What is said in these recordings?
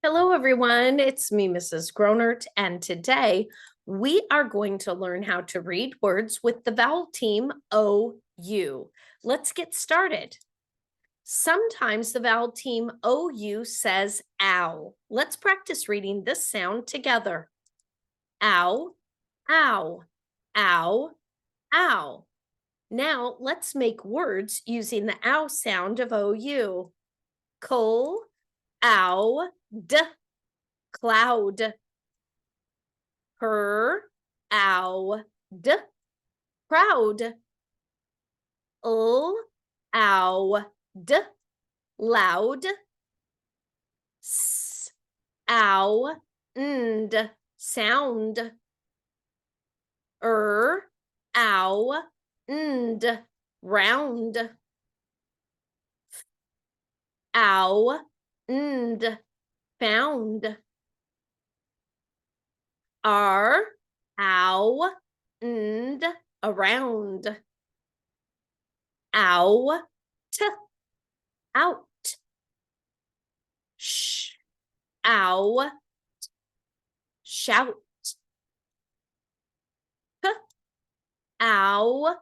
Hello, everyone. It's me, Mrs. Gronert, and today we are going to learn how to read words with the vowel team OU. Let's get started. Sometimes the vowel team OU says ow. Let's practice reading this sound together. Ow, ow, ow, ow. Now let's make words using the ow sound of OU. Coal, ow, d. Cloud. Per, ow, d, proud. Ow, d, loud. Ow, and, sound. Ow, and, round. Ow, and, found. Ow, and, around. Out, out. Ow, shout. Ow,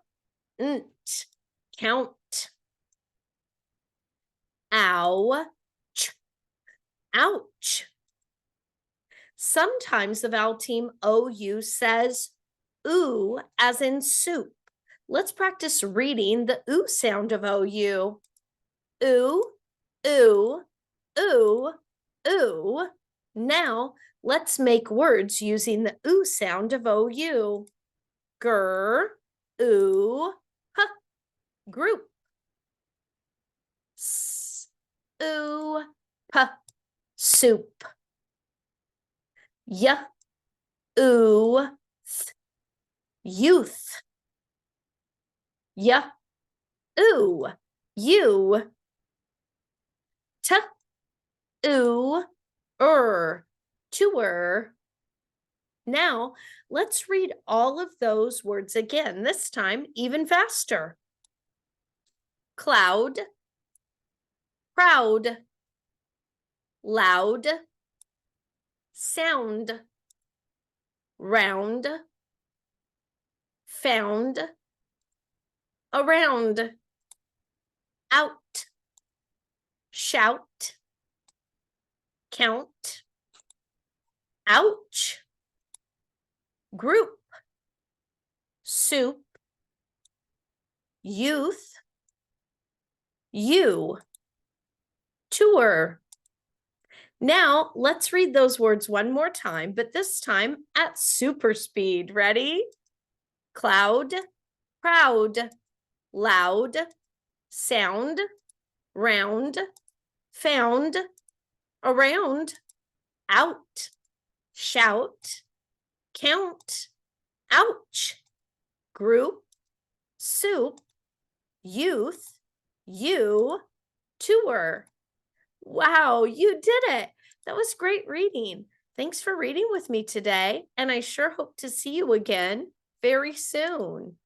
count. Ouch, ouch. Sometimes the vowel team OU says ooh as in soup. Let's practice reading the ooh sound of OU. Ooh, ooh, ooh, ooh. Now let's make words using the ooh sound of OU. Grr, ooh, huh, group. Ooh, puh, soup. Y, ooh, youth. Y, ooh, you. T, ooh, tour. Now, let's read all of those words again, this time even faster. Cloud, proud, loud, sound, round, found, around, out, shout, count, ouch, group, soup, youth, you, tour. Now let's read those words one more time, but this time at super speed. Ready? Cloud, proud, loud, sound, round, found, around, out, shout, count, ouch, group, soup, youth, you, tour. Wow, you did it. That was great reading. Thanks for reading with me today, and I sure hope to see you again very soon.